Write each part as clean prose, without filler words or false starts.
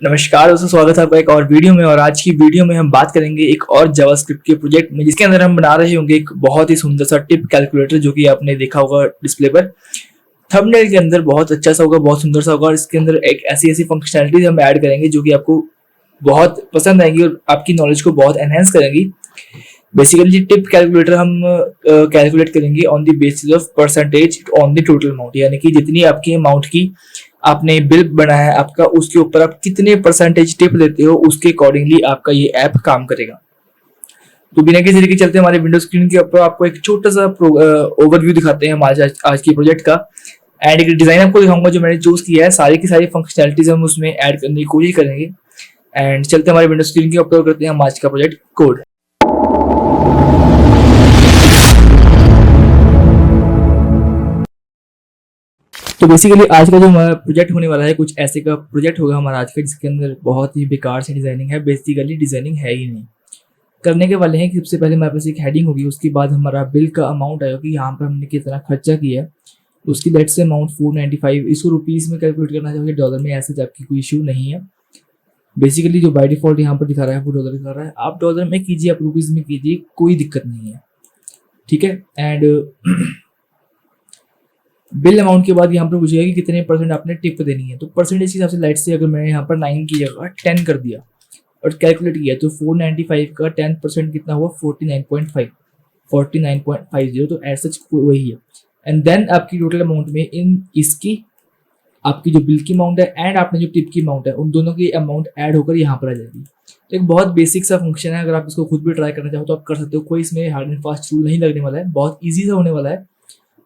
नमस्कार दोस्तों, स्वागत है आपका एक और वीडियो में। और आज की वीडियो में हम बात करेंगे एक और जावास्क्रिप्ट के प्रोजेक्ट में, जिसके अंदर हम बना रहे होंगे एक बहुत ही सुंदर सा टिप कैलकुलेटर, जो कि आपने देखा होगा डिस्प्ले पर। थंबनेल के अंदर बहुत अच्छा सा होगा, बहुत सुंदर सा होगा, और इसके अंदर एक ऐसी ऐसी फंक्शनैलिटीज हम ऐड करेंगे जो कि आपको बहुत पसंद आएंगी और आपकी नॉलेज को बहुत एनहेंस करेंगी। बेसिकली टिप कैलकुलेटर हम कैलकुलेट करेंगे on the basis of percentage on the total amount, यानी कि जितनी आपकी अमाउंट की आपने बिल बनाया है आपका, उसके ऊपर आप कितने परसेंटेज टिप देते हो, उसके अकॉर्डिंगली आपका ये ऐप काम करेगा। तो बिना किसी तरीके चलते हमारे विंडो स्क्रीन के ऊपर आपको एक छोटा सा ओवरव्यू दिखाते हैं हम आज की प्रोजेक्ट का। एंड एक डिजाइन आपको दिखाऊंगा जो मैंने चूज किया है। सारी की सारी फंक्शनैलिटीज हम उसमें ऐड करने की कोशिश करेंगे। एंड चलते हमारे विंडो स्क्रीन के ऊपर करते हैं हम आज का प्रोजेक्ट कोड। तो बेसिकली आज का जो हमारा प्रोजेक्ट होने वाला है, कुछ ऐसे का प्रोजेक्ट होगा हमारा आज का, जिसके अंदर बहुत ही बेकार सी डिजाइनिंग है। बेसिकली डिजाइनिंग है ही नहीं। करने के वाले हैं कि सबसे पहले हमारे पास एक हेडिंग होगी, उसके बाद हमारा बिल का अमाउंट आएगा कि यहाँ पर हमने कितना खर्चा किया है। उसकी लेट से अमाउंट 495, इसको रुपीज़ में कैलकुलेट करना चाहिए, डॉलर में ऐसे आपकी कोई इशू नहीं है। बेसिकली जो बाय डिफॉल्ट यहाँ पर दिखा रहा है वो डॉलर दिखा रहा है। आप डॉलर में कीजिए, आप रुपीज़ में कीजिए, कोई दिक्कत नहीं है, ठीक है। एंड बिल अमाउंट के बाद यहाँ पर पूछेगा कि कितने परसेंट आपने टिप देनी है। तो परसेंटेज के हिसाब से लाइट से अगर मैंने यहाँ पर 9 की जगह 10 कर दिया और कैलकुलेट किया, तो 495 का 10% कितना हुआ, 49.50। तो ऐसा वही है। एंड देन आपकी टोटल अमाउंट में इसकी आपकी जो बिल की अमाउंट है एंड आपने जो टिप की अमाउंट है, उन दोनों की अमाउंट ऐड होकर यहाँ पर आ जाएगी। तो एक बहुत बेसिक सा फंक्शन है। अगर आप इसको खुद भी ट्राई करना चाहो तो आप कर सकते हो। कोई इसमें हार्ड एंड फास्ट रूल नहीं लगने वाला है, बहुत ईजी सा होने वाला है।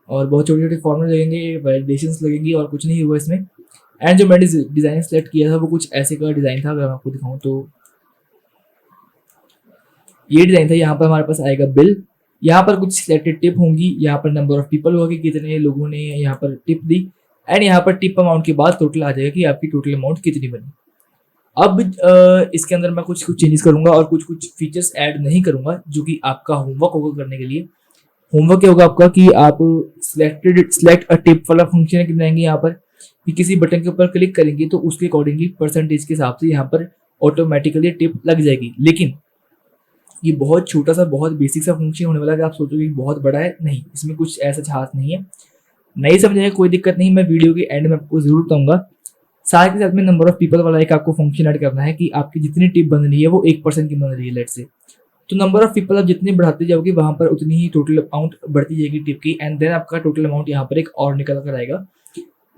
और बहुत छोटे छोटे फॉर्मूले लगेंगे, वैलिडेशंस लगेंगी, और कुछ नहीं होगा इसमें। एंड जो मैंने डिज़ाइन सेलेक्ट किया था वो कुछ ऐसे का डिज़ाइन था। अगर मैं आपको दिखाऊं तो ये डिज़ाइन था। यहाँ पर हमारे पास आएगा बिल, यहाँ पर कुछ सिलेक्टेड टिप होंगी, यहाँ पर नंबर ऑफ पीपल होगा कि कितने लोगों ने यहाँ पर टिप दी, एंड यहाँ पर टिप अमाउंट के बाद टोटल आ जाएगा कि आपकी टोटल अमाउंट कितनी बनी। अब इसके अंदर मैं कुछ चेंजेस करूंगा और कुछ फीचर्स ऐड नहीं करूंगा, जो कि आपका होमवर्क होगा करने के लिए। होमवर्क क्या होगा आपका कि आप सिलेक्ट अ टिप वाला फंक्शन बनाएंगे यहाँ पर, कि किसी बटन के ऊपर क्लिक करेंगे तो उसके अकॉर्डिंगली परसेंटेज के हिसाब से यहाँ पर ऑटोमेटिकली टिप लग जाएगी। लेकिन ये बहुत छोटा सा, बहुत बेसिक सा फंक्शन होने वाला है। आप सोचोगे बहुत बड़ा है, नहीं, इसमें कुछ ऐसा खास नहीं है। नहीं समझेगा कोई दिक्कत नहीं, मैं वीडियो के एंड में आपको जरूर बताऊंगा। साथ के साथ में नंबर ऑफ पीपल वाला एक आपको फंक्शन ऐड करना है कि आपकी जितनी टिप बन रही है वो 1% की बन रही है लेट से। तो नंबर ऑफ पीपल आप जितने बढ़ाते जाओगे वहां पर उतनी ही टोटल अमाउंट बढ़ती जाएगी टिप की। एंड देन आपका टोटल अमाउंट यहाँ पर एक और निकल कर आएगा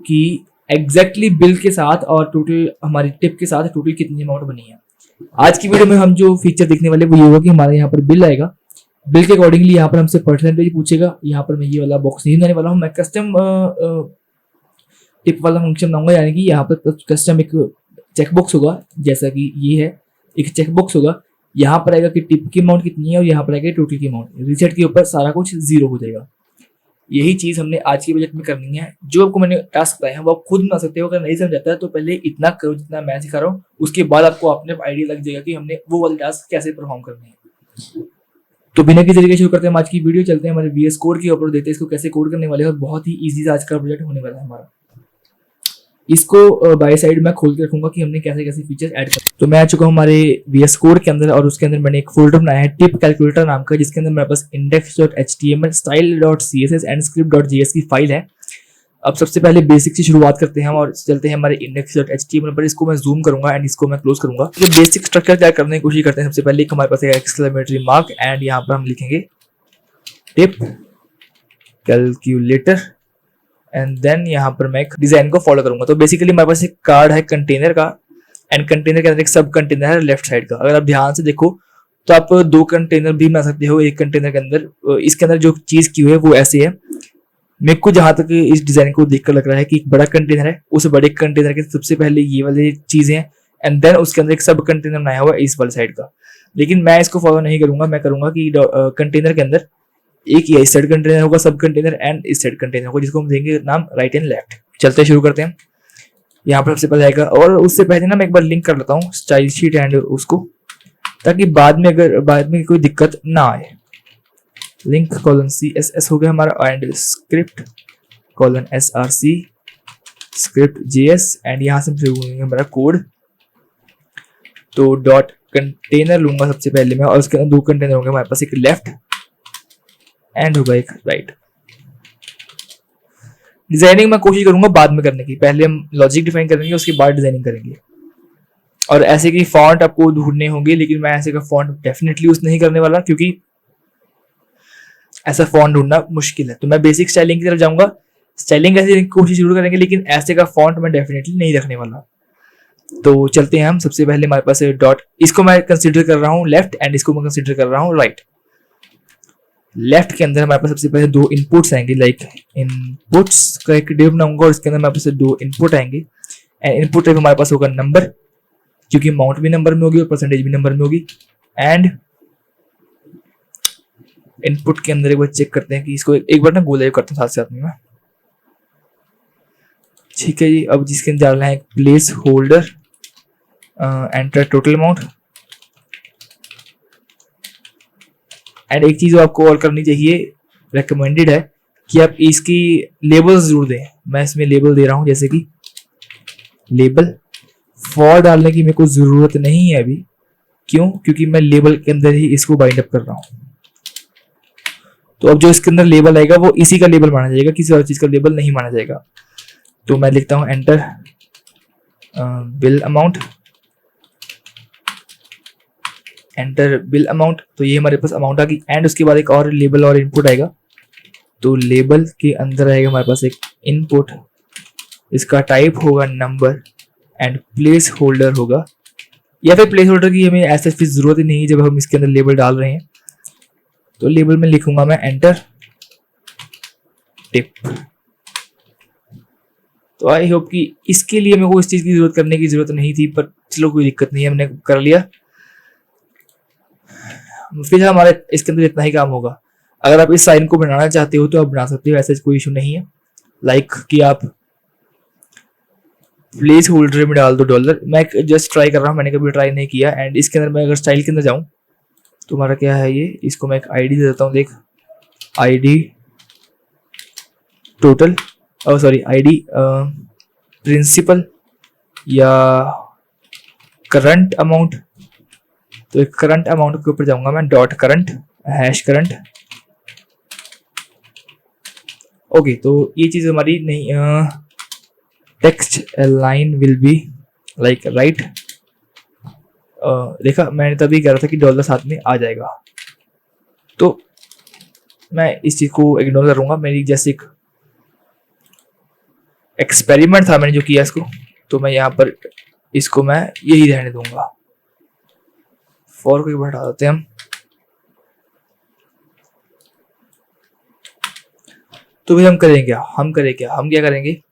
कि एग्जैक्टली बिल के साथ और टोटल हमारी टिप के साथ टोटल कितनी अमाउंट बनी है। आज की वीडियो में हम जो फीचर देखने वाले वो ये होगा कि हमारे यहाँ पर बिल आएगा। बिल के अकॉर्डिंगली यहाँ पर हमसे परसेंटेज पूछेगा। यहाँ पर मैं ये वाला बॉक्स नहीं बनाने वाला हूँ, मैं कस्टम टिप वाला फंक्शन बनाऊंगा। यानी कि यहाँ पर कस्टम एक चेकबॉक्स होगा, जैसा कि ये है, एक चेकबॉक्स होगा। यहाँ पर आएगा कि टिप की अमाउंट कितनी है और यहाँ पर आएगा टोटल की अमाउंट। रिसेट के ऊपर सारा कुछ जीरो हो जाएगा। यही चीज हमने आज की बजट में करनी है। जो आपको मैंने टास्क बताए हैं वो आप खुद बना सकते हो। अगर नहीं समझ आता है तो पहले इतना करो जितना मैं सिखा रहा हूँ, उसके बाद आपको अपने आइडिया लग जाएगा कि हमने वो वाले टास्क कैसे परफॉर्म करने हैं। तो बिना किसी तरीके शुरू करते हैं आज की वीडियो। चलते हैं हमारे VS कोड के ऊपर, देते हैं इसको कैसे कोड करने वाले हैं। और बहुत ही ईजी आज का प्रोजेक्ट होने वाला है हमारा। इसको बाय साइड में खोल के रखूंगा कि हमने कैसे कैसे फीचर्स ऐड कर। तो मैं आ चुका हूँ हमारे VS कोड के अंदर, और उसके अंदर मैंने एक फोल्डर बनाया है टिप कैलकुलेटर नाम का, जिसके अंदर मेरे पास index.html, style.css एंड script.js की फाइल है। अब सबसे पहले बेसिक से शुरुआत करते हैं और चलते हैं हमारे index.html पर। इसको मैं जूम करूंगा एंड इसको मैं क्लोज करूंगा। तो बेसिक स्ट्रक्चर तैयार करने की कोशिश करते हैं। सबसे पहले हमारे पास एक्सक्लेमेटरी मार्क एंड यहाँ पर हम लिखेंगे टिप कैलकुलेटर, एंड देन यहाँ पर मैं एक डिजाइन को फॉलो करूंगा। तो बेसिकली मेरे पास एक कार्ड है कंटेनर का, एंड कंटेनर के अंदर एक सब कंटेनर है लेफ्ट साइड का। अगर आप ध्यान से देखो तो आप दो कंटेनर भी बना सकते हो एक कंटेनर के अंदर। इसके अंदर जो चीज की हुई है वो ऐसे है। मेरे को जहां तक इस डिजाइन को देखकर लग रहा है कि एक बड़ा कंटेनर है, उस बड़े कंटेनर के सबसे पहले ये वाली चीजें हैं, एंड देन उसके अंदर एक सब कंटेनर बनाया हुआ है इस वाले साइड का। लेकिन मैं इसको फॉलो नहीं करूंगा। मैं करूंगा कि कंटेनर के अंदर एक ये इस साइड कंटेनर होगा सब कंटेनर, एंड इस साइड कंटेनर होगा, जिसको हम देंगे नाम राइट एंड लेफ्ट। चलते शुरू करते हैं। यहाँ पर सबसे पहले आएगा, और उससे पहले ना मैं एक बार लिंक कर लेता हूँ स्टाइल शीट एंड उसको, ताकि बाद में कोई दिक्कत ना आए। लिंक कॉलन CSS हो गया हमारा, and script colon SRC script JS, and यहाँ से शुरू होंगे हमारा कोड। तो डॉट कंटेनर लूंगा सबसे पहले मैं, और उसके अंदर 2 कंटेनर होंगे हमारे पास, एक लेफ्ट एंड होगा एक राइट। डिजाइनिंग मैं कोशिश करूंगा बाद में करने की, पहले हम लॉजिक डिफाइन करेंगे उसके बाद डिजाइनिंग करेंगे। और ऐसे की फॉन्ट आपको ढूंढने होंगे, लेकिन मैं ऐसे का फॉन्ट डेफिनेटली यूज नहीं करने वाला, क्योंकि ऐसा फॉन्ट ढूंढना मुश्किल है। तो मैं बेसिक स्टाइलिंग की तरफ जाऊंगा, स्टाइलिंग ऐसे की कोशिश जरूर करेंगे, लेकिन ऐसे का फॉन्ट मैं डेफिनेटली नहीं रखने वाला। तो चलते हैं हम। सबसे पहले हमारे पास डॉट, इसको मैं कंसिडर कर रहा हूँ लेफ्ट एंड इसको मैं कंसिडर कर रहा हूँ राइट। लेफ्ट के अंदर हमारे पास सबसे पहले 2 इनपुट्स आएंगे, लाइक इनपुट्स का एक डिव बनाऊंगा और इसके अंदर हमारे पास 2 इनपुट आएंगे। एंड इनपुट टाइप हमारे पास होगा नंबर, क्योंकि अमाउंट भी नंबर में होगी और परसेंटेज भी नंबर में होगी। एंड इनपुट के अंदर एक बार चेक करते हैं कि इसको एक बार ना गोल करता हूँ साथ साथ में। ठीक है जी, अब जिसके अंदर डालना है place holder, enter total amount. And एक चीज आपको और करनी चाहिए, रेकमेंडेड है कि आप इसकी लेबल्स जरूर दें। मैं इसमें लेबल दे रहा हूं, जैसे कि लेबल फॉर डालने की मेरे को जरूरत नहीं है अभी। क्यों? क्योंकि मैं लेबल के अंदर ही इसको बाइंड अप कर रहा हूं। तो अब जो इसके अंदर लेबल आएगा वो इसी का लेबल माना जाएगा, किसी और चीज का लेबल नहीं माना जाएगा। तो मैं लिखता हूं enter bill amount, enter bill amount. तो ये हमारे पास अमाउंट आ गई। एंड उसके बाद एक और लेबल और इनपुट आएगा। तो लेबल के अंदर आएगा हमारे पास एक इनपुट, इसका टाइप होगा नंबर एंड प्लेस होल्डर होगा, या फिर प्लेस होल्डर की हमें ऐसा फिर जरूरत ही नहीं है जब हम इसके अंदर लेबल डाल रहे हैं। तो लेबल में लिखूंगा मैं एंटर टिप। तो आई होप कि इसके लिए मेरे को इस चीज की जरूरत करने की जरूरत नहीं थी, पर चलो कोई दिक्कत नहीं है, हमने कर लिया। फिर हमारे इसके अंदर इतना ही काम होगा। अगर आप इस साइन को बनाना चाहते हो तो आप बना सकते हो, ऐसा कोई इशू नहीं है। लाइक कि आप प्लेस होल्डर में डाल दो डॉलर। मैं जस्ट ट्राई कर रहा हूँ, मैंने कभी ट्राई नहीं किया। एंड इसके अंदर मैं अगर स्टाइल के अंदर जाऊं तो हमारा क्या है ये, इसको मैं एक आईडी दे देता हूँ। देख ID total, sorry ID principal या करंट अमाउंट। तो एक करंट अमाउंट के ऊपर जाऊंगा मैं, dot current hash current. Okay, तो ये चीज हमारी नहीं, text line will be like right. देखा, मैंने तभी कह रहा था कि डॉलर साथ में आ जाएगा, तो मैं इस चीज को इग्नोर करूंगा। मेरी जैसे एक एक्सपेरिमेंट था मैंने जो किया इसको, तो मैं यहाँ पर इसको मैं यही रहने दूंगा। फॉर को बढ़ा देते हैं हम। तो फिर हम क्या करेंगे,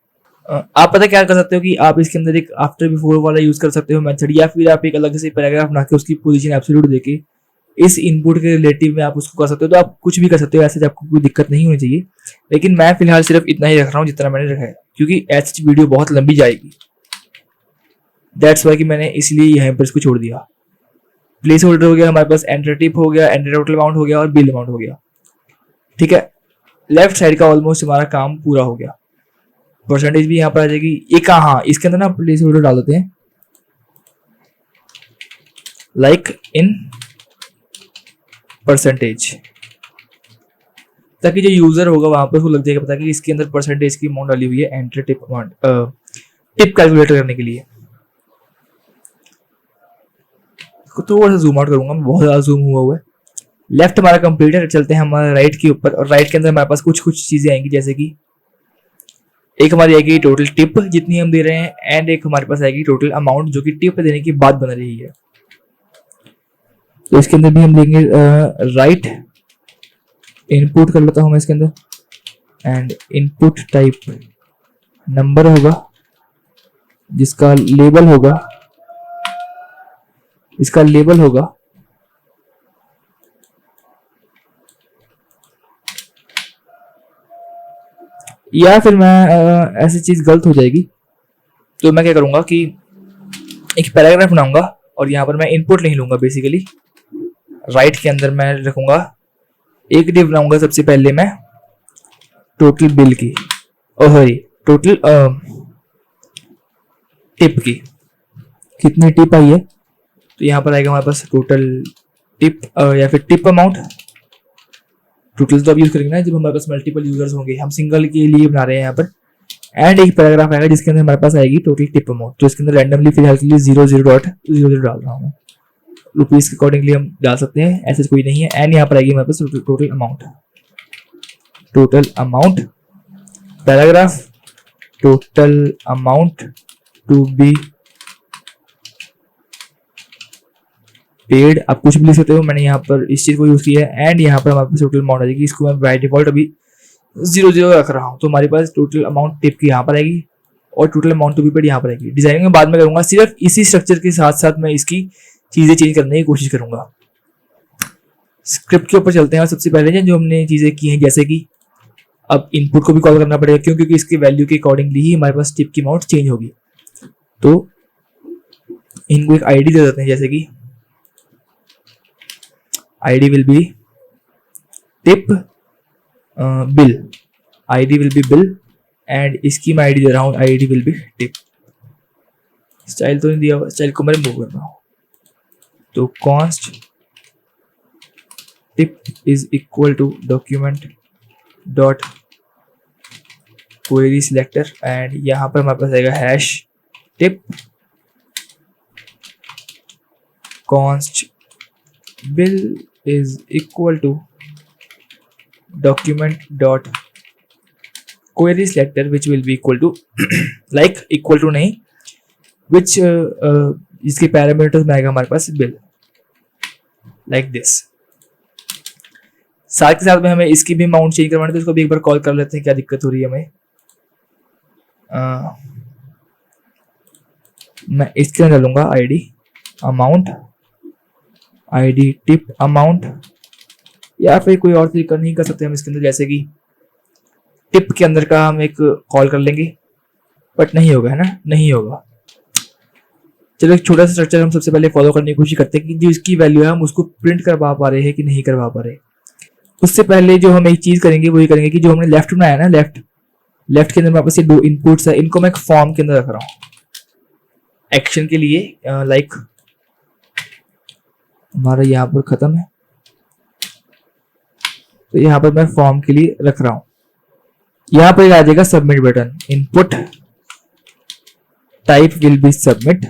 आप पता क्या कर सकते हो कि आप इसके अंदर एक आफ्टर बिफोर वाला यूज कर सकते हो मेथड, या फिर आप एक अलग से पैराग्राफ बना के उसकी पोजीशन एब्सोल्यूट देके इस इनपुट के रिलेटिव में आप उसको कर सकते हो। तो आप कुछ भी कर सकते हो, ऐसे आपको कोई दिक्कत नहीं होनी चाहिए। लेकिन मैं फिलहाल सिर्फ इतना ही रख रहा हूँ जितना मैंने रखा है, क्योंकि ऐसी वीडियो बहुत लंबी जाएगी। दैट्स वाई कि मैंने इसलिए यहाँ पर इसको छोड़ दिया। प्लेस होल्डर हो गया हमारे पास, एंटर टिप हो गया, एंटर टोटल अमाउंट हो गया और बिल अमाउंट हो गया। ठीक है, लेफ्ट साइड का ऑलमोस्ट हमारा काम पूरा हो गया। परसेंटेज भी यहाँ पर आ जाएगी। एक हाँ, इसके अंदर ना प्लेस होल्डर डाल देते हैं, लाइक इन परसेंटेज, ताकि जो यूजर होगा वहां पर उसको लग जाएगा पता कि इसके अंदर परसेंटेज की अमाउंट डाली हुई है enter tip amount, tip calculator करने के लिए। थोड़ा सा जूम आउट करूंगा मैं, बहुत ज्यादा जूम हुआ है। लेफ्ट हमारा कंप्लीट है। चलते हैं हमारे राइट के ऊपर, और राइट के अंदर हमारे पास कुछ चीजें आएंगी, जैसे कि एक हमारी आएगी टोटल टिप जितनी हम दे रहे हैं, एंड एक हमारे पास आएगी टोटल अमाउंट जो कि टिप देने के बाद बन रही है। तो इसके अंदर भी हम देंगे राइट इनपुट कर लेता हूं मैं इसके अंदर, एंड इनपुट टाइप नंबर होगा, जिसका लेबल होगा, इसका लेबल होगा या फिर मैं ऐसी चीज गलत हो जाएगी तो मैं क्या करूंगा कि एक पैराग्राफ बनाऊंगा और यहाँ पर मैं इनपुट नहीं लूंगा। बेसिकली राइट के अंदर मैं रखूंगा एक डिव बनाऊंगा सबसे पहले मैं टोटल बिल की, सॉरी टोटल टिप की, कितनी टिप आई है तो यहाँ पर आएगा हमारे पास टोटल टिप या फिर टिप अमाउंट। टोटल तो अब यूज करेंगे ना जब हमारे पास मल्टीपल यूजर्स होंगे, हम सिंगल के लिए बना रहे हैं यहाँ पर। एंड एक पैराग्राफ आएगा जिसके अंदर हमारे पास आएगी टोटल टिप अमाउंट। तो इसके अंदर रैंडमली फिलहाल के लिए 00.00 डाल रहा हूँ, रुपीज के अकॉर्डिंगली हम डाल सकते हैं, ऐसे कोई नहीं है। एंड यहाँ पर आएगी हमारे पास total amount paragraph total amount to be paid. आप कुछ भी लिख सकते हो, मैंने यहाँ पर इस चीज को यूज किया है। एंड यहाँ पर हमारे पास टोटल अमाउंट आ जाएगी, इसको मैं बाय डिफॉल्ट अभी 00 रख रहा हूँ। तो हमारे पास टोटल अमाउंट टिप की यहाँ पर आएगी और total amount to be paid यहाँ पर आएगी। डिजाइनिंग में बाद में करूंगा, सिर्फ इसी स्ट्रक्चर के साथ साथ मैं इसकी चीजें चेंज करने की कोशिश करूंगा। स्क्रिप्ट के ऊपर चलते हैं और सबसे पहले जो हमने चीजें की हैं, जैसे कि अब इनपुट को भी कॉल करना पड़ेगा, क्यों? क्योंकि इसके वैल्यू के अकॉर्डिंगली ही हमारे पास टिप की अमाउंट चेंज होगी। तो इनको एक आईडी दे देते हैं, जैसे कि ID will be tip bill, ID will be bill. And इसकी मैं आईडी दे रहा हूँ, ID will be tip. Style तो नहीं दिया हुआ, स्टाइल को मैं रिमूव कर रहा हूँ। तो const tip is equal to document dot query selector. And यहाँ पर हमारे पास आएगा hash tip const bill is equal to document dot query selector which will be equal to like equal to नहीं, विच इसके पैरामीटर्स में आएगा हमारे पास बिल, लाइक दिस। साथ के साथ में हमें इसकी भी अमाउंट चेंज करवानी है, तो इसको भी एक बार कॉल कर लेते हैं, क्या दिक्कत हो रही है हमें। मैं इसके अंदर डालूंगा ID amount, ID tip amount, या फिर कोई और तरीका नहीं कर सकते हम इसके अंदर, जैसे कि टिप के अंदर का हम एक कॉल कर लेंगे, बट नहीं होगा, है ना, नहीं होगा। चलो एक छोटा सा स्ट्रक्चर हम सबसे पहले फॉलो करने की कोशिश करते हैं कि जो इसकी वैल्यू है हम उसको प्रिंट करवा पा रहे हैं कि नहीं करवा पा रहे। उससे पहले जो हम एक चीज करेंगे वो ये करेंगे कि जो हमने लेफ्ट बनाया ना, लेफ्ट के अंदर मेरे पास ये दो इनपुट्स है, इनको मैं एक फॉर्म के अंदर रख रहा हूँ एक्शन के लिए। लाइक हमारा यहाँ पर खत्म है, तो यहाँ पर मैं फॉर्म के लिए रख रहा हूँ। यहाँ पर आ जाएगा submit button, input type will be submit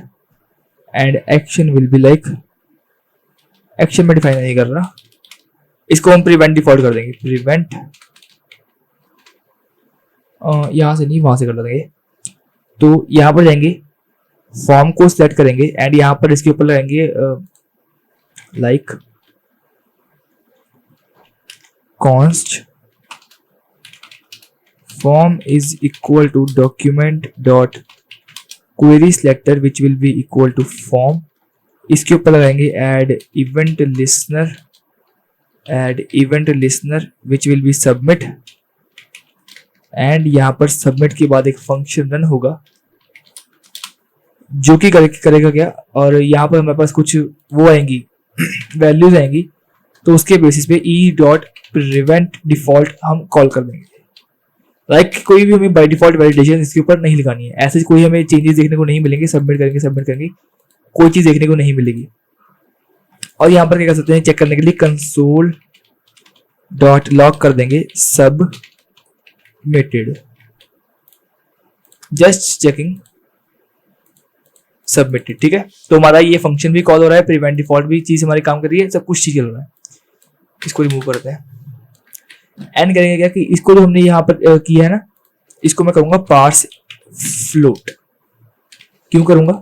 and action will be like, action में डिफाइन नहीं कर रहा, इसको हम प्रिवेंट डिफॉल्ट कर देंगे, प्रिवेंट यहां से नहीं वहां से कर देंगे। तो यहां पर जाएंगे, फॉर्म को सिलेक्ट करेंगे एंड यहां पर इसके ऊपर लगाएंगे like const form is equal to document dot query selector which will be equal to form. इसके ऊपर लगाएंगे add event listener which will be submit. And यहां पर सबमिट के बाद एक फंक्शन रन होगा जो कि करेगा क्या, और यहाँ पर हमारे पास कुछ वो आएंगी वैल्यूज आएंगी, तो उसके बेसिस पे ई डॉट प्रिवेंट डिफॉल्ट हम कॉल कर देंगे। लाइक कोई भी हमें बाय डिफॉल्ट वैलिडेशन इसके ऊपर नहीं लगानी है, ऐसे कोई हमें चेंजेस देखने को नहीं मिलेंगे। सबमिट करेंगे कोई चीज देखने को नहीं मिलेगी। और यहाँ पर क्या कर सकते हैं, चेक करने के लिए कंसोल डॉट लॉग कर देंगे सबमिटेड, जस्ट चेकिंग सबमिटेड। ठीक है, तो हमारा ये फंक्शन भी कॉल हो रहा है, प्रिवेंट डिफॉल्ट भी चीज हमारी काम कर रही है, सब कुछ ठीक चल रहा है। इसको रिमूव करते हैं एंड करेंगे क्या कि इसको जो हमने यहाँ पर किया है ना, इसको मैं करूंगा पार्स फ्लोट। क्यों करूंगा,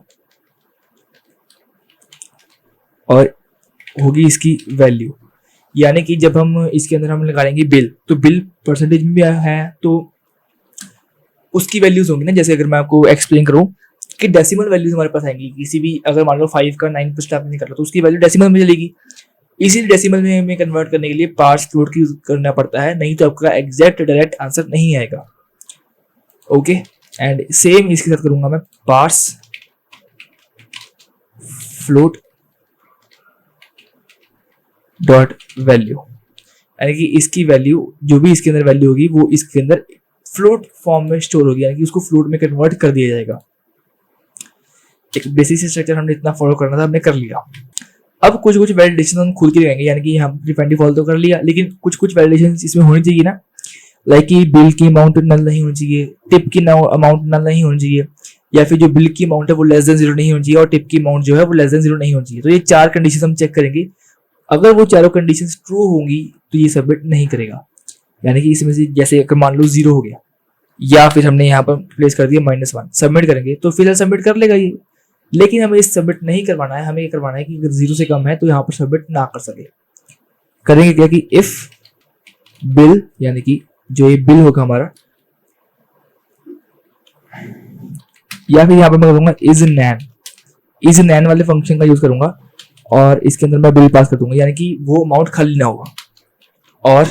और होगी इसकी वैल्यू, यानी कि जब हम इसके अंदर हम लगाएंगे बिल, तो बिल परसेंटेज में भी है तो उसकी वैल्यूज होंगी ना। जैसे अगर मैं आपको एक्सप्लेन करूं कि डेसिमल वैल्यूज हमारे पास आएंगी, किसी भी अगर मान लो 5 का 9% आपने निकाला तो उसकी वैल्यू डेसिमल में चलेगी। इसी डेसिमल में हमें कन्वर्ट करने के लिए पार्स फ्लोट की यूज करना पड़ता है, नहीं तो आपका एग्जैक्ट डायरेक्ट आंसर नहीं आएगा। ओके, एंड सेम इसके साथ करूंगा मैं पार्स फ्लोट डॉट वैल्यू, यानी कि इसकी वैल्यू जो भी इसके अंदर वैल्यू होगी वो इसके अंदर फ्लोट फॉर्म में स्टोर होगी, यानी कि उसको फ्लोट में कन्वर्ट कर दिया जाएगा। एक बेसिक स्ट्रक्चर हमने इतना फॉलो करना था, हमने कर लिया। अब कुछ कुछ वैलिडेशन हम खुद के लगाएंगे, यानी कि हम डिफाइन डिफॉल्ट तो कर लिया, लेकिन कुछ कुछ वैलिडेशन इसमें होनी चाहिए ना, लाइक कि बिल की अमाउंट नल नहीं होनी चाहिए, टिप की अमाउंट नल नहीं होनी चाहिए, या फिर जो बिल की अमाउंट है वो लेस देन 0 नहीं होनी चाहिए, और टिप की अमाउंट जो है वो लेस देन 0 नहीं होनी चाहिए। तो ये 4 कंडीशन हम चेक करेंगे। अगर वो चारों कंडीशन ट्रू होंगी तो ये सबमिट नहीं करेगा, यानी कि इसमें से जैसे अगर मान लो 0 हो गया, या फिर हमने यहाँ पर प्लेस कर दिया -1, सबमिट करेंगे तो फिलहाल सबमिट कर लेगा ये। लेकिन हमें इस सबमिट नहीं करवाना है, हमें ये करवाना है कि अगर 0 से कम है तो यहाँ पर सबमिट ना कर सके। करेंगे क्या कि इफ बिल, यानी कि जो ये बिल होगा हमारा, या फिर यहाँ पर मैं करूंगा इज नैन वाले फंक्शन का यूज करूंगा, और इसके अंदर मैं बिल पास कर दूंगा, यानी कि वो अमाउंट खाली ना होगा। और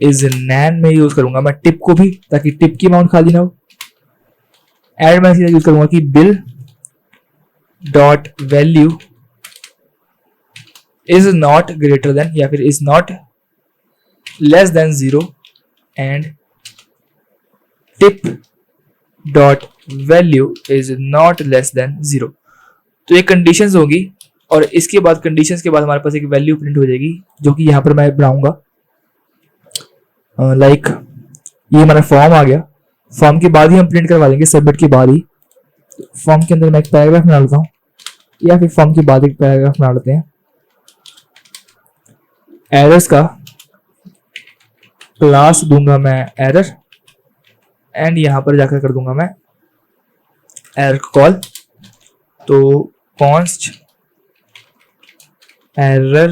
इज नैन में यूज करूंगा मैं टिप को भी, ताकि टिप की अमाउंट खाली ना हो। एड में यूज करूंगा कि bill dot value is not greater than, या फिर is not less than 0, and tip dot value is not less than 0। तो ये कंडीशंस होगी, और इसके बाद कंडीशंस के बाद हमारे पास एक वैल्यू प्रिंट हो जाएगी, जो कि यहाँ पर मैं बनाऊंगा। लाइक ये हमारा फॉर्म आ गया, फॉर्म के बाद ही हम प्रिंट करवा देंगे, सबमिट के बाद ही। फॉर्म के अंदर मैं एक पैराग्राफ बना लेता हूँ, या फिर फॉर्म के बाद एक पैराग्राफ बना लेते हैं। एरर्स का क्लास दूंगा मैं एरर, एंड यहां पर जाकर कर दूंगा मैं एरर कॉल। तो const error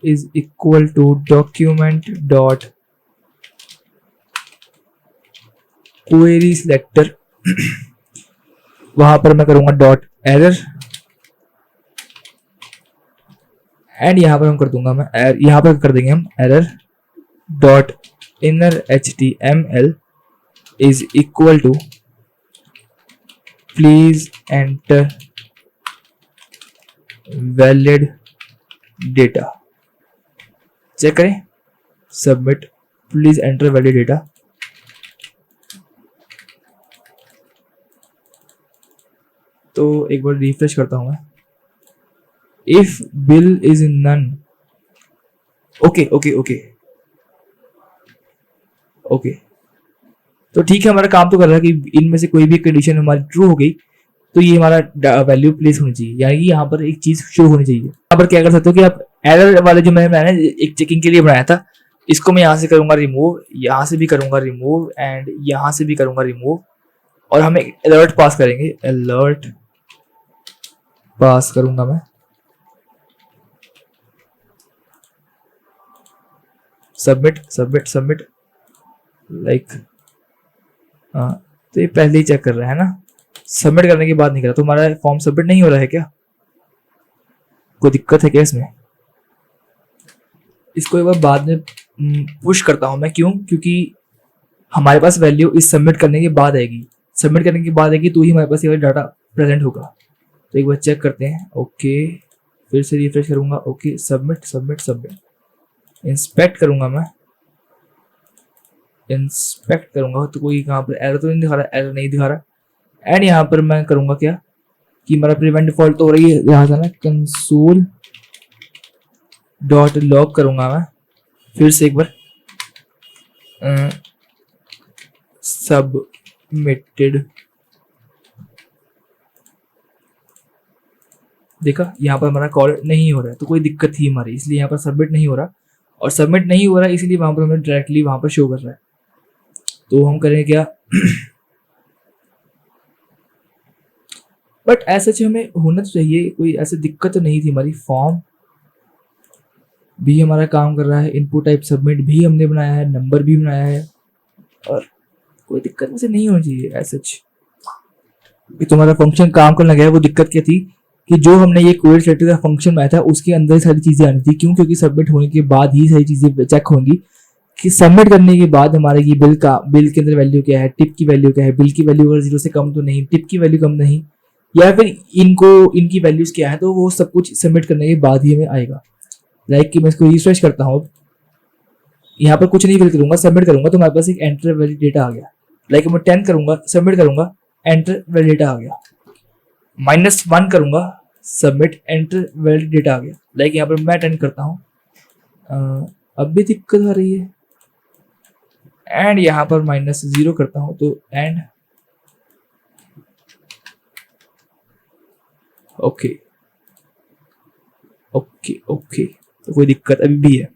is equal to document dot query selector, वहां पर मैं करूंगा डॉट एरर, एंड यहां पर हम कर दूंगा मैं यहां पर कर देंगे हम error dot inner HTML is equal to please enter valid data. Check करें, submit, please enter valid data. तो एक बार रिफ्रेश करता हूं मैं। If bill is none, okay okay okay okay, तो ठीक है, हमारा काम तो कर रहा है कि इनमें से कोई भी कंडीशन हमारी ट्रू हो गई तो ये हमारा वैल्यू प्लेस होनी चाहिए, यानी कि यहाँ पर एक चीज शो होनी चाहिए। यहाँ पर क्या कर सकते हो कि आप एरर वाले जो मैंने एक चेकिंग के लिए बनाया था, इसको मैं यहाँ से करूंगा रिमूव, यहाँ से भी करूंगा रिमूव, एंड यहाँ से भी करूंगा रिमूव, और हम एक अलर्ट पास करेंगे, अलर्ट पास करूंगा मैं। सबमिट सबमिट सबमिट, लाइक तो ये पहले ही चेक कर रहा है ना, सबमिट करने के बाद नहीं करा, तो हमारा फॉर्म सबमिट नहीं हो रहा है क्या? कोई दिक्कत है क्या इसमें? इसको एक बार बाद में पुश करता हूं मैं, क्यों? क्योंकि हमारे पास वैल्यू इस सबमिट करने के बाद आएगी, सबमिट करने के बाद आएगी तो ही हमारे पास ये डाटा प्रेजेंट होगा। तो एक बार चेक करते हैं, ओके, फिर से रिफ्रेश करूंगा, okay, submit submit submit, inspect करूंगा मैं, इंस्पेक्ट करूंगा तो कोई कहाँ पर एरर तो नहीं दिखा रहा, एरर नहीं दिखा रहा। एंड यहाँ पर मैं करूंगा क्या कि हमारा प्रिवेंट डिफॉल्ट तो हो रही है, यहाँ से ना कंसोल डॉट लॉग करूंगा मैं, फिर से एक बार सबमिटेड, देखा यहाँ पर हमारा कॉल नहीं हो रहा है, तो कोई दिक्कत थी हमारी, इसलिए यहाँ पर सबमिट नहीं हो रहा, और सबमिट नहीं हो रहा है इसलिए वहां पर हमें डायरेक्टली वहां पर शो कर रहा है। तो हम करें क्या, बट ऐसा हमें होना तो चाहिए, कोई ऐसी दिक्कत तो नहीं थी हमारी। फॉर्म भी हमारा काम कर रहा है, इनपुट टाइप सबमिट भी हमने बनाया है, नंबर भी बनाया है, और कोई दिक्कत वैसे नहीं होनी चाहिए ऐसा। तुम्हारा फंक्शन काम करने लगा है, वो दिक्कत क्या थी कि जो हमने ये क्वेरी सेलेक्टर का फंक्शन बनाया था उसके अंदर ही सारी चीजें आनी थी। क्यों? क्योंकि सबमिट होने के बाद ही सारी चीजें चेक होंगी कि सबमिट करने के बाद हमारे ये बिल के अंदर वैल्यू क्या है, टिप की वैल्यू क्या है, बिल की वैल्यू अगर 0 से कम तो नहीं, टिप की वैल्यू कम नहीं, या फिर इनकी वैल्यूज क्या है, तो वो सब कुछ सबमिट करने के बाद ही हमें आएगा। लाइक कि मैं इसको रिफ्रेश करता हूँ, यहाँ पर कुछ नहीं फिल करूंगा, सबमिट करूंगा तो हमारे पास एक एंटर वैलिड डेटा आ गया। लाइक मैं 10 करूंगा, सबमिट करूंगा एंटर वैलिड डेटा आ गया। -1 करूंगा, सबमिट, एंटर वैलिड डेटा आ गया। लाइक यहाँ पर मैं अटेंड करता हूँ, अब भी दिक्कत आ रही है। एंड यहाँ पर -0 करता हूँ तो एंड ओके ओके ओके, तो कोई दिक्कत अभी भी है।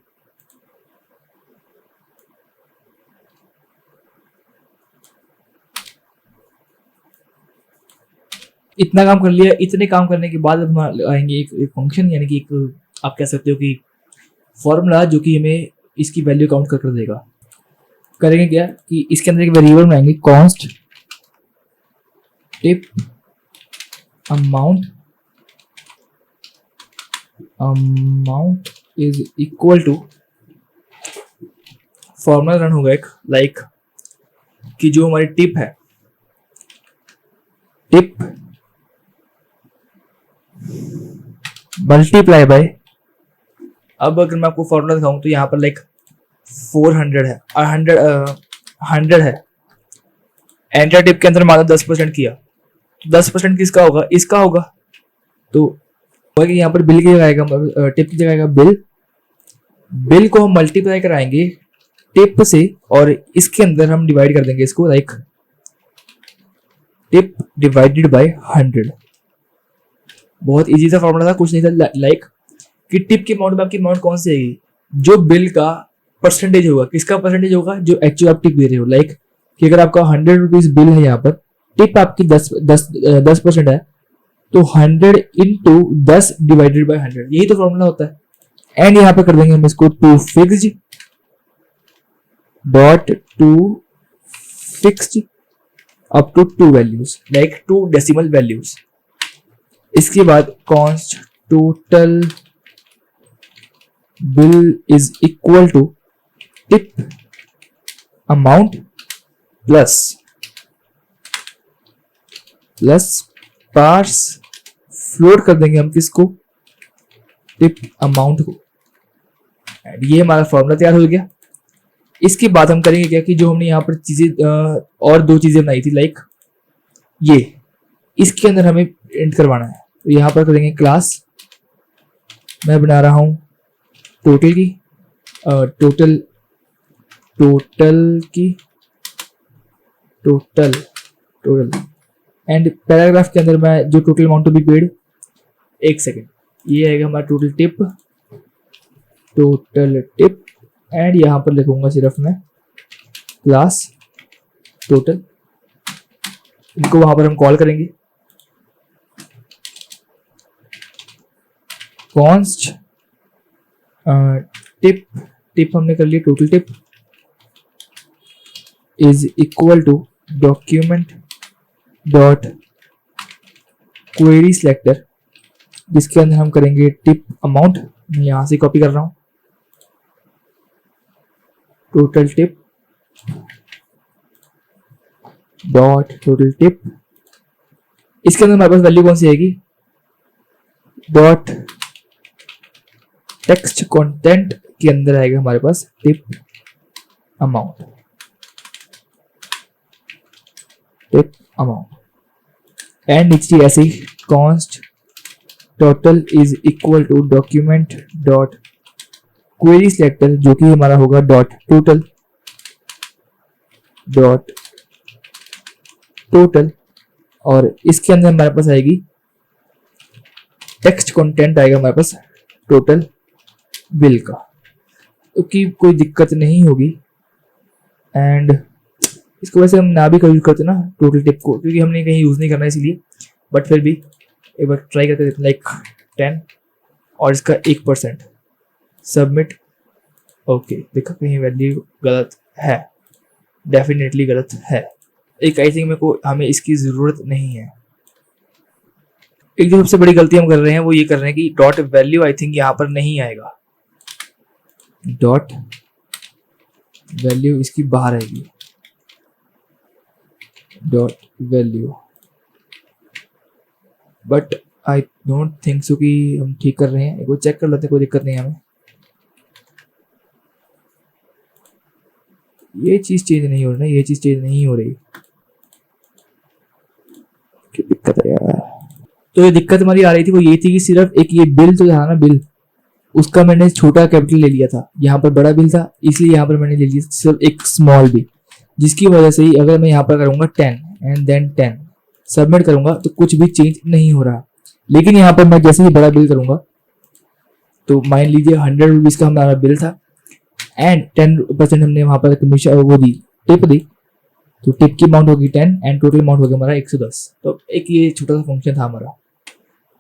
इतना काम कर लिया। इतने काम करने के बाद हम आएंगे एक फंक्शन, यानी कि एक आप कह सकते हो कि फॉर्मूला, जो कि हमें इसकी वैल्यू काउंट कर देगा। करेंगे क्या कि इसके अंदर एक वेरिएबल बनाएंगे, const tip amount is equal to, formula run होगा एक, लाइक कि जो हमारी टिप है, टिप मल्टीप्लाई बाय, अब अगर मैं आपको फॉर्मूला दिखाऊं तो यहाँ पर लाइक 400 है, 100 है। एंटर टिप के अंदर मान लो 10% किया, तो 10% किसका होगा? इसका होगा। तो यहाँ पर बिल की जगह आएगा, टिप की जगह आएगा बिल। बिल को हम मल्टीप्लाई कराएंगे टिप से, और इसके अंदर हम डिवाइड कर देंगे इसको, लाइक टिप डिवाइडेड बाय 100। बहुत इजी सा फॉर्मूला था, कुछ नहीं था, लाइक कि टिप की अमाउंट में आपकी अमाउंट कौन सी आएगी? जो बिल का परसेंटेज होगा। किसका परसेंटेज होगा? जो एक्चुअल आप टिप दे रहे हो। लाइक कि अगर आपका 100 रुपीज बिल है, यहाँ पर टिप आपकी 10% है, तो 100 इंटू 10 डिवाइडेड बाय 100, यही तो फॉर्मूला होता है। एंड यहाँ पे कर देंगे हम इसको to fixed dot to fixed up to 2 values, like 2 decimal values. इसके बाद const total bill is equal to tip amount plus parse float कर देंगे हम किसको? टिप अमाउंट को। एंड ये हमारा फॉर्मूला तैयार हो गया। इसके बाद हम करेंगे क्या कि जो हमने यहाँ पर चीजें और 2 चीजें बनाई थी, लाइक ये, इसके अंदर हमें प्रिंट करवाना है। तो यहाँ पर करेंगे क्लास, मैं बना रहा हूँ टोटल की, टोटल एंड पैराग्राफ के अंदर मैं जो total amount to be paid, एक सेकेंड, ये आएगा हमारा टोटल टिप। एंड यहाँ पर लिखूंगा सिर्फ मैं क्लास टोटल, इनको वहां पर हम कॉल करेंगे। कॉन्स्ट टिप हमने कर लिया, total tip is equal to document dot query selector, जिसके अंदर हम करेंगे टिप अमाउंट। मैं यहां से कॉपी कर रहा हूं, total tip dot total tip. इसके अंदर हमारे पास वैल्यू कौन सी आएगी? डॉट टेक्स्ट कंटेंट के अंदर आएगा हमारे पास टिप अमाउंट, एंड नीचे ऐसे ही const total is equal to document dot query selector, जो कि हमारा होगा डॉट टोटल, और इसके अंदर हमारे पास आएगी टेक्स्ट कंटेंट, आएगा हमारे पास टोटल बिल का, क्योंकि कोई दिक्कत नहीं होगी। एंड इसको वैसे हम ना भी यूज करते ना टोटल टिप को, क्योंकि हमने कहीं यूज नहीं करना इसलिए, बट फिर भी एक बार ट्राई करके देखते हैं, लाइक 10 और इसका 1%, सबमिट। ओके, देखो कहीं वैल्यू गलत है, डेफिनेटली गलत है। एक आई थिंक मेरे को, हमें इसकी जरूरत नहीं है। एक जो सबसे बड़ी गलती हम कर रहे हैं वो ये कर रहे हैं कि डॉट वैल्यू आई थिंक यहाँ पर नहीं आएगा, डॉट वैल्यू इसकी बाहर आएगी, dot value, but I don't think so कि हम ठीक कर रहे हैं। एक बार चेक कर लेते हैं, कोई दिक्कत नहीं है हमें। ये चीज चेंज नहीं हो रही, ये चीज चेंज नहीं हो रही। तो ये दिक्कत हमारी आ रही थी वो ये थी कि सिर्फ एक ये बिल तो था ना, बिल उसका मैंने छोटा कैपिटल ले लिया था, यहाँ पर बड़ा बिल था, इसलिए यहाँ पर मैंने ले लिया सिर्फ एक स्मॉल बिल, जिसकी वजह से ही अगर मैं यहाँ पर करूंगा 10 एंड देन 10 सबमिट करूंगा तो कुछ भी चेंज नहीं हो रहा। लेकिन यहाँ पर मैं जैसे ही बड़ा बिल करूंगा तो मान लीजिए 100 रुपीज का हमारा बिल था एंड 10% हमने वहां पर कमीशन वो दी, टिप दी, तो टिप की अमाउंट होगी 10 एंड टोटल अमाउंट हो गया हमारा 110। तो एक ये छोटा सा फंक्शन था हमारा।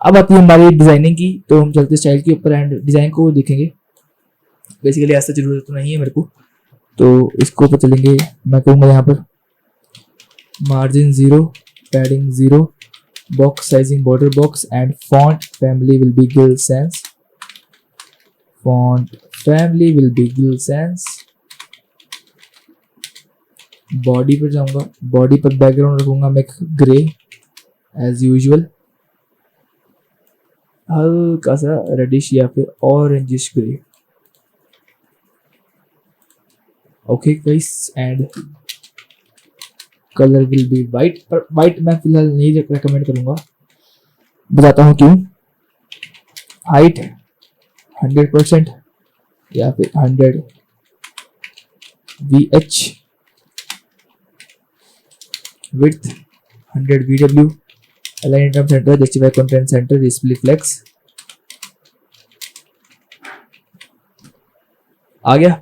अब आती है हमारी डिजाइनिंग की, तो हम चलते स्टाइल के ऊपर एंड डिजाइन को देखेंगे। बेसिकली ऐसा जरूरत तो नहीं है मेरे को, तो इसको ऊपर चलेंगे। मैं कहूँगा यहाँ पर margin 0, padding 0, box sizing border box and font family will be Gill sense, font family will be Gill sense. Body पर जाऊंगा, बॉडी पर बैकग्राउंड रखूंगा मैं ग्रे एज यूजुअल, हल्का सा रेडिश या फिर orangish grey. Okay guys, and colour will be white, पर वाइट मैं फिलहाल नहीं रेकमेंड करूंगा, बताता हूँ क्यों। हाइट 100% या फिर 100 VH, width 100 VW, align item center, justify content center, display flex। आ गया।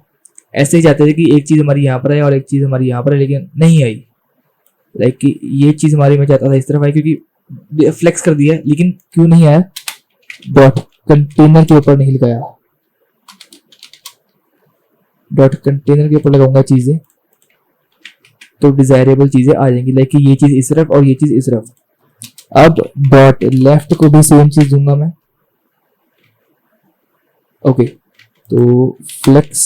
ऐसे ही चाहते थे कि एक चीज हमारी यहाँ पर है और एक चीज हमारी यहाँ पर है, लेकिन नहीं आई। लाइक कि ये चीज हमारी मैं चाहता था इस तरफ आई, क्योंकि फ्लेक्स कर दिया, लेकिन क्यों नहीं आया, डॉट कंटेनर के ऊपर नहीं लगाया, डॉट कंटेनर के ऊपर लगाऊंगा चीजें तो डिजायरेबल चीजें आ जाएंगी। लाइक ये चीज इस तरफ और ये चीज इस तरफ। अब डॉट लेफ्ट को भी सेम चीज दूंगा मैं। ओके, तो flex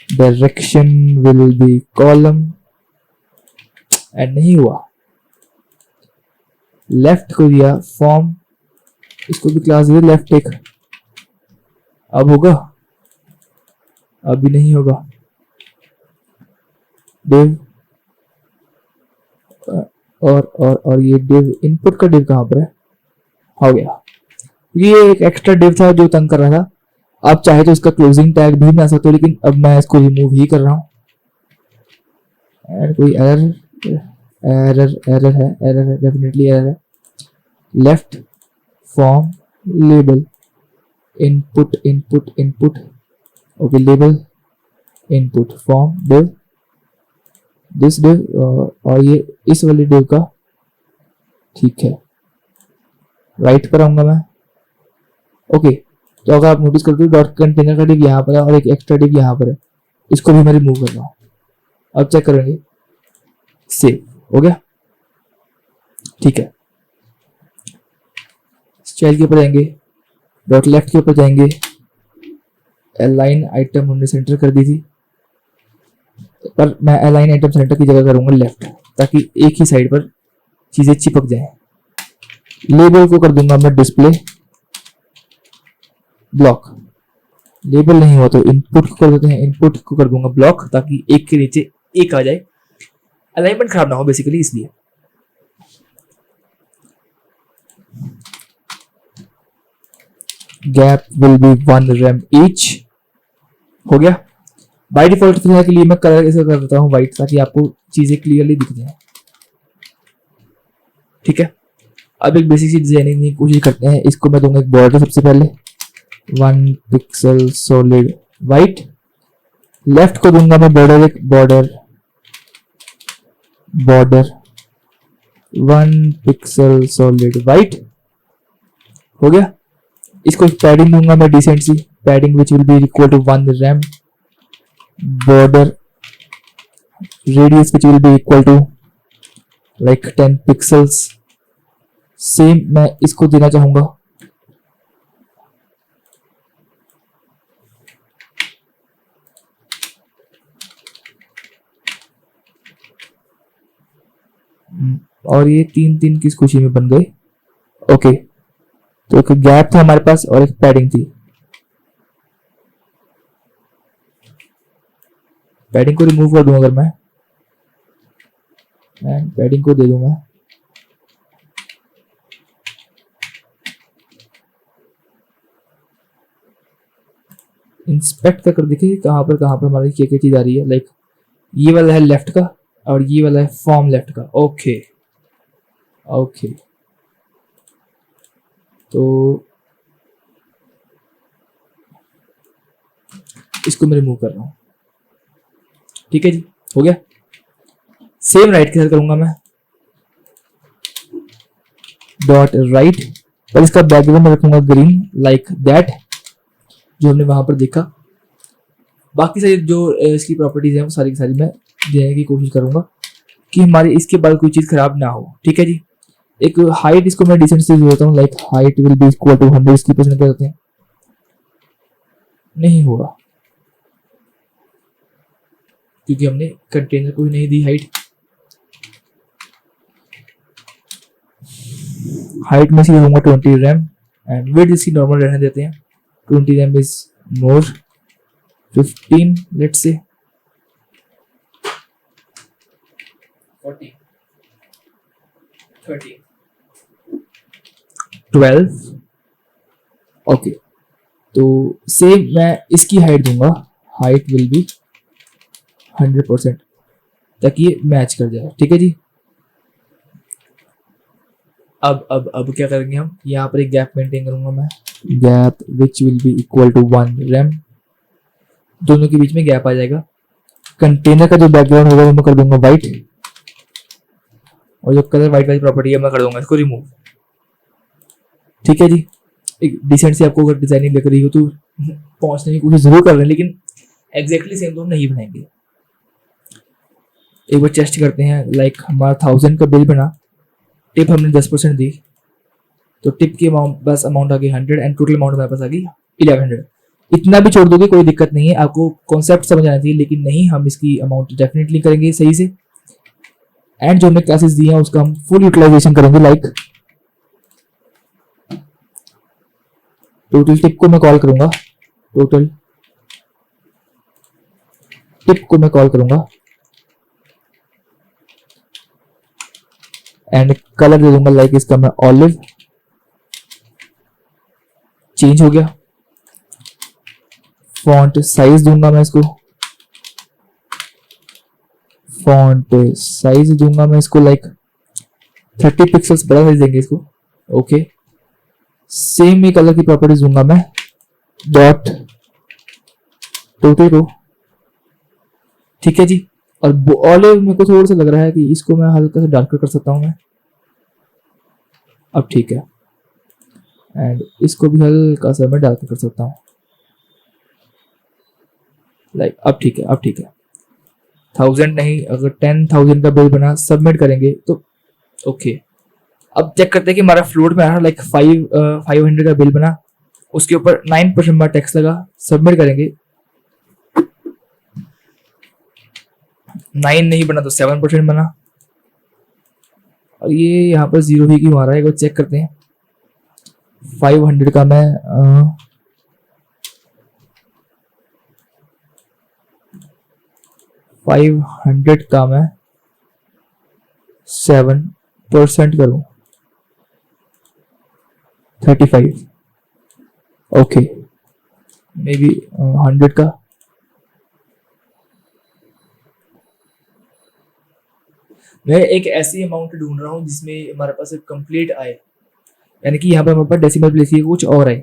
direction will be column and नहीं हुआ। लेफ्ट को दिया फॉर्म, इसको भी क्लास दिया लेफ्ट टेक। अब होगा, अभी नहीं होगा। डिव और ये डिव इनपुट का डिव कहां पर है, हो गया। ये एक एक्स्ट्रा डिव था जो तंग कर रहा था। आप चाहे तो इसका क्लोजिंग टैग भी बना सकते हो, लेकिन अब मैं इसको रिमूव ही कर रहा हूँ। कोई एरर है, डेफिनेटली एरर है। Left form label input input input, okay, label input form div, this div और ये इस वाली डिव का, ठीक है। राइट पर आऊंगा मैं। ओके, तो अगर आप नोटिस करते हो डॉट कंटेनर का डिव यहाँ पर है और एक एक्स्ट्रा डिव यहाँ पर है, इसको भी मैं रिमूव कर रहा हूँ। अब चेक करेंगे, सेव हो गया, ठीक है। स्टाइल के ऊपर जाएंगे, डॉट लेफ्ट के ऊपर जाएंगे, अलाइन आइटम हमने सेंटर कर दी थी, पर मैं अलाइन आइटम सेंटर की जगह करूंगा लेफ्ट, ताकि एक ही साइड पर चीजें चिपक जाएं। लेबल को कर दूंगा मैं डिस्प्ले ब्लॉक, लेबल नहीं हुआ तो इनपुट को कर देते हैं, इनपुट को कर दूंगा ब्लॉक, ताकि एक के नीचे एक आ जाए, अलाइनमेंट खराब ना हो बेसिकली, इसलिए। Gap will be 1 rem each, हो गया। बाय डिफॉल्ट फिलहाल के लिए मैं कलर ऐसा कर देता हूँ व्हाइट, ताकि आपको चीजें क्लियरली दिख जाए, ठीक है। अब एक बेसिक सी डिजाइनिंग की कोशिश करते हैं। इसको मैं दूंगा एक बॉर्डर, सबसे पहले 1 पिक्सल सॉलिड व्हाइट। लेफ्ट को दूंगा मैं बॉर्डर, एक बॉर्डर 1 पिक्सल सॉलिड व्हाइट, हो गया। इसको पैडिंग दूंगा मैं डिसेंट सी, padding which will be equal to 1 rem, border radius which will be equal to like 10 pixels. Same मैं इसको देना चाहूंगा, और ये 3 किस खुशी में बन गए। ओके, तो एक गैप था हमारे पास और एक पैडिंग थी। पैडिंग को रिमूव कर दूंगा अगर मैं, पैडिंग को दे दूंगा इंस्पेक्ट कर देखिए कहाँ पर हमारी क्या चीज़ आ रही है। लाइक ये वाला है लेफ्ट का और ये वाला है फॉर्म लेफ्ट का। ओके ओके, तो इसको मैं रिमूव कर रहा हूँ। ठीक है जी, हो गया। सेम राइट के साथ करूंगा मैं, डॉट राइट, पर इसका बैकग्राउंड में रखूंगा ग्रीन लाइक दैट, जो हमने वहां पर देखा। बाकी सारी जो इसकी प्रॉपर्टीज हैं वो सारी की सारी मैं देने की कोशिश करूंगा कि हमारी इसके बाद कोई चीज खराब ना हो। ठीक है जी। एक हाइट इसको मैं डिसेंट से देता हूँ, like height will be equal to 100, इसकी परसेंट करते हैं, नहीं होगा क्योंकि हमने कंटेनर को ही नहीं दी हाइट। हाइट में से दूंगा 20 रैम एंड विड्थ इसकी नॉर्मल रहने देते हैं, 20 RAM is more, 15 let's say 40 30 12। Okay, तो सेम मैं इसकी हाइट दूंगा, हाइट विल बी 100% ताकि ये मैच कर जाए। ठीक है जी। अब क्या करेंगे हम, यहाँ पर एक गैप मेंटेन करूंगा मैं, gap which will be equal to 1 rem, दोनों के बीच में गैप आ जाएगा। कंटेनर का जो बैकग्राउंड होगा वो मैं कर दूंगा वाइट, और जो कलर वाइट वाली प्रॉपर्टी है मैं कर दूंगा इसको रिमूव। ठीक है जी। एक डिसेंट से आपको अगर डिजाइनिंग लग रही हो तो पहुंचने की कोशिश जरूर कर रहे हैं, लेकिन एग्जैक्टली सेम तो हम नहीं बनाएंगे। एक बार टेस्ट करते हैं, लाइक हमारा 1000 का बिल बना, टिप हमने 10% दी, तो टिप की अमाउंट बस अमाउंट आ गई 100 एंड टोटल अमाउंट हमारे पास आ गई 1100। इतना भी छोड़ दोगे कोई दिक्कत नहीं है, आपको कॉन्सेप्ट समझ आना चाहिए, लेकिन नहीं, हम इसकी अमाउंट डेफिनेटली करेंगे सही से। एंड जो हमने क्लासेस दी हैं उसका हम फुल यूटिलाइजेशन करेंगे। लाइक टोटल टिप को मैं कॉल करूंगा, टोटल टिप को मैं कॉल करूंगा एंड कलर दे दूंगा, लाइक इसका मैं ऑलिव, चेंज हो गया। फॉन्ट साइज दूंगा मैं इसको, फॉन्ट साइज दूंगा मैं इसको लाइक 30 पिक्सल्स बड़ा साइज देंगे इसको। ओके, सेम ही कलर की प्रॉपर्टीज दूंगा मैं, डॉट टोटल को। ठीक है जी। और ऑलिव मेरे को थोड़ा सा लग रहा है कि इसको मैं हल्का सा डार्कर कर सकता हूं मैं, अब ठीक है। एंड इसको भी हल्का सा मैं डार्कर कर सकता हूं, लाइक अब ठीक है, अब ठीक है। 1000 नहीं, अगर 10,000 का बिल बना, सबमिट करेंगे तो ओके। अब चेक करते हैं कि हमारा फ्लोट में आ रहा, लाइक 500 का बिल बना, उसके ऊपर 9% हमारा टैक्स लगा, सबमिट करेंगे, 9 नहीं बना तो 7% बना, और ये यहाँ पर 0 ही क्यों आ रहा है, चेक करते हैं। 500 का मैं 500 का मैं 7% करूं, 35। ओके, मे बी 100 का मैं एक ऐसी अमाउंट ढूंढ रहा हूं जिसमें हमारे पास एक कंप्लीट आए, यानी कि यहाँ पर हमारे पास डेसिमल प्लेस की कुछ और है।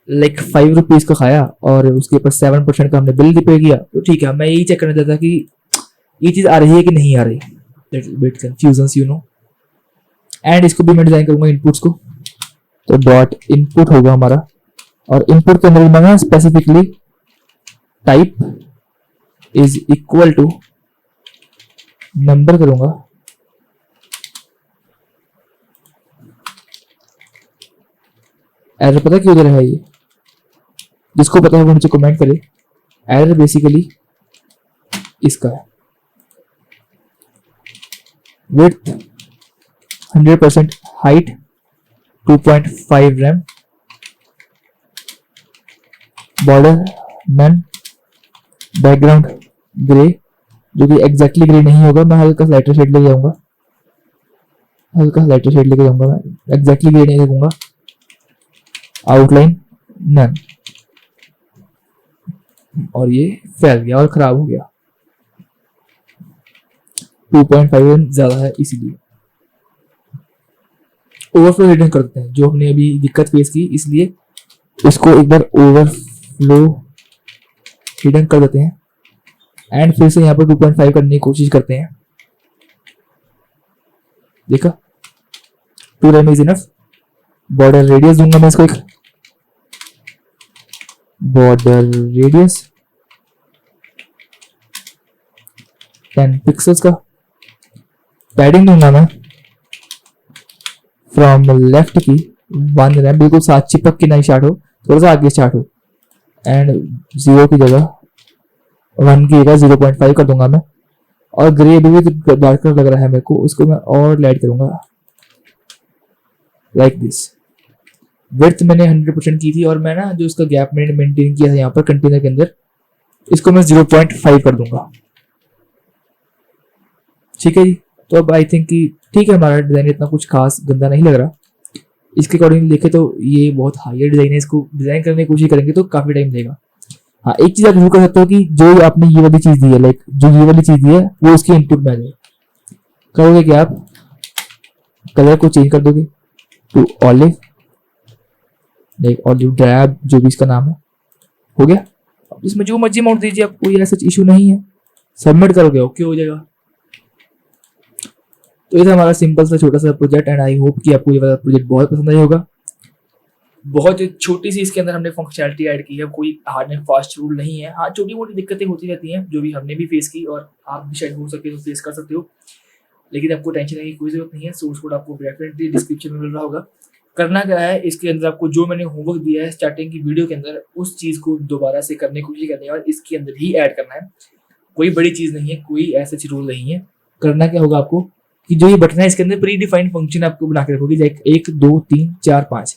लाइक 5 रुपीज का खाया और उसके ऊपर 7% का हमने बिल पे किया, तो ठीक है। मैं यही चेक करना चाहता कि ये चीज आ रही है कि नहीं आ रही, bit confusion you know. And इसको भी मैं डिजाइन करूंगा इनपुट्स को, तो डॉट इनपुट होगा हमारा, और इनपुट के अंदर मैं specifically type is equal to number करूंगा, एरर पता क्यों दे रहा है ये, जिसको पता है वो नीचे कमेंट करे। एरर बेसिकली इसका है, width 100%, height 2.5 rem, border none, background grey, जो कि एग्जैक्टली ग्रे नहीं होगा, मैं हल्का लाइटर शेड लेके जाऊंगा, हल्का लाइटर शेड लेके जाऊंगा, मैं एग्जैक्टली ग्रे नहीं देखूंगा। आउटलाइन नन, और ये फैल गया और खराब हो गया। 2.5 ज्यादा है इसीलिए। ओवरफ्लो हिडन करते हैं, जो हमने अभी दिक्कत फेस की, इसलिए इसको एक बार ओवरफ्लो हिडन कर देते हैं एंड फिर से यहाँ पर 2.5 करने की कोशिश करते हैं। देखा, 2 rem is enough. Border radius दूंगा मैं इसको, एक बॉर्डर रेडियस 10 पिक्सल्स का। पैडिंग दूंगा मैं फ्रॉम लेफ्ट की 1 rem, बिल्कुल साथ चिपक के नहीं स्टार्ट हो, थोड़ा सा आगे स्टार्ट हो, एंड 0 की जगह 1 की जगह 0.5 कर दूंगा मैं। और ग्रे अभी भी डार्कर लग रहा है मेरे को, उसको मैं और लाइट करूंगा लाइक दिस। विड्थ मैंने 100% की थी, और मैं ना जो इसका गैप मैंने मेंटेन किया था यहाँ पर कंटेनर के अंदर, इसको मैं 0.5 कर दूंगा। ठीक है जी। तो अब आई थिंक कि ठीक है, हमारा डिजाइन इतना कुछ खास गंदा नहीं लग रहा। इसके अकॉर्डिंग देखे तो ये बहुत हायर डिजाइन है, इसको डिजाइन करने की कोशिश करेंगे तो काफी टाइम लगेगा। हाँ, एक चीज आप जरूर कर सकते हो कि जो आपने ये वाली चीज दी है, लाइक जो ये वाली चीज दी है वो उसके इनपुट में आ जाए। करोगे कि आप कलर को चेंज कर दोगे to olive, like olive drab, जो भी इसका नाम है, हो गया। अब इसमें जो मर्जी अमाउंट दीजिए, आपको ये सच इशू नहीं है। सबमिट करोगे ओके हो जाएगा। तो ये था हमारा सिंपल सा छोटा सा प्रोजेक्ट, एंड आई होप कि आपको ये वाला प्रोजेक्ट बहुत पसंद आया होगा। बहुत छोटी सी इसके अंदर हमने फंक्शनैलिटी ऐड की है, कोई हार्ड एंड फास्ट रूल नहीं है। हाँ, छोटी मोटी दिक्कतें होती रहती हैं, जो भी हमने भी फेस की और आप भी शायद हो सके तो फेस कर सकते हो, लेकिन आपको टेंशन लेने की कोई जरूरत नहीं है। सोर्स कोड आपको डेफिनेटली डिस्क्रिप्शन में मिल रहा होगा। करना क्या है, इसके अंदर आपको जो मैंने होमवर्क दिया है स्टार्टिंग की वीडियो के अंदर, उस चीज़ को दोबारा से करने की कोशिश करनी है और इसके अंदर ही ऐड करना है। कोई बड़ी चीज़ नहीं है, कोई ऐसा रूल नहीं है। करना क्या होगा आपको कि जो ये बटन है इसके अंदर प्री डिफाइंड फंक्शन आपको बना के रखोगे, लाइक 1 2 3 4 5,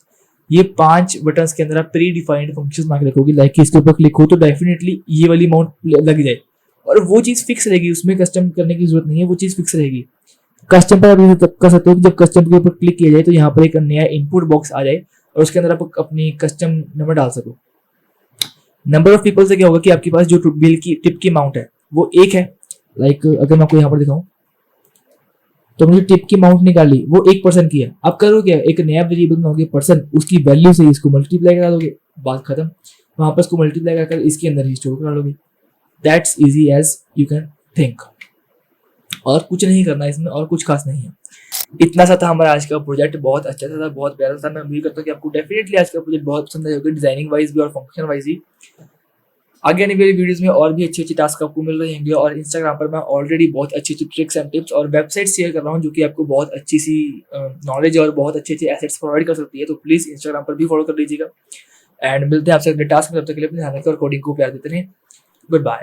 ये 5 बटन के अंदर आप प्री डिफाइंड फंक्शन बना के रखोगे। लाइक इसके ऊपर क्लिक हो तो डेफिनेटली ये वाली अमाउंट लग जाए, और वो चीज़ फिक्स रहेगी, उसमें कस्टम करने की जरूरत नहीं है, वो चीज़ फिक्स रहेगी। कस्टम पर आप ये कर सकते हो कि जब कस्टम के ऊपर क्लिक किया जाए तो यहाँ पर एक नया इनपुट बॉक्स आ जाए और उसके अंदर आप अपनी कस्टम नंबर डाल सको। नंबर ऑफ पीपल से क्या होगा कि आपके पास जो बिल की टिप की अमाउंट है वो 1 है। लाइक अगर मैं आपको यहाँ पर दिखाऊं तो मुझे टिप की अमाउंट निकाली, वो 1% की है। आप करोगे एक नया वेरिएबल बनाओगे पर्सन, उसकी वैल्यू से इसको मल्टीप्लाई करा दोगे, बात खत्म। वहां पर इसको मल्टीप्लाई कर इसके अंदर ही स्टोर करा लोगे। That's easy as you can think. और कुछ नहीं करना इसमें, और कुछ खास नहीं है। इतना सा था हमारा आज का प्रोजेक्ट। बहुत अच्छा था, बहुत प्यारा था। मैं उम्मीद करता हूँ कि आपको डेफिनेटली आज का प्रोजेक्ट बहुत पसंद आएगा, डिजाइनिंग वाइज भी और फंक्शन वाइज भी। आगे आने वाली वीडियोस में और भी अच्छे अच्छे टास्क आपको मिल रहे होंगे, और इंस्टाग्राम पर मैं ऑलरेडी बहुत अच्छी अच्छी ट्रिक्स एंड टिप्स और वेबसाइट शेयर कर रहा हूँ, जो कि आपको बहुत अच्छी सी नॉलेज और बहुत अच्छे अच्छे एसेट्स प्रोवाइड कर सकती है। तो प्लीज़ इंस्टाग्राम पर भी फॉलो कर लीजिएगा, एंड मिलते हैं आपसे अगले टास्क में। तब तक के लिए अपने ध्यान रखें और कोडिंग को प्यार देते रहें। Good bye.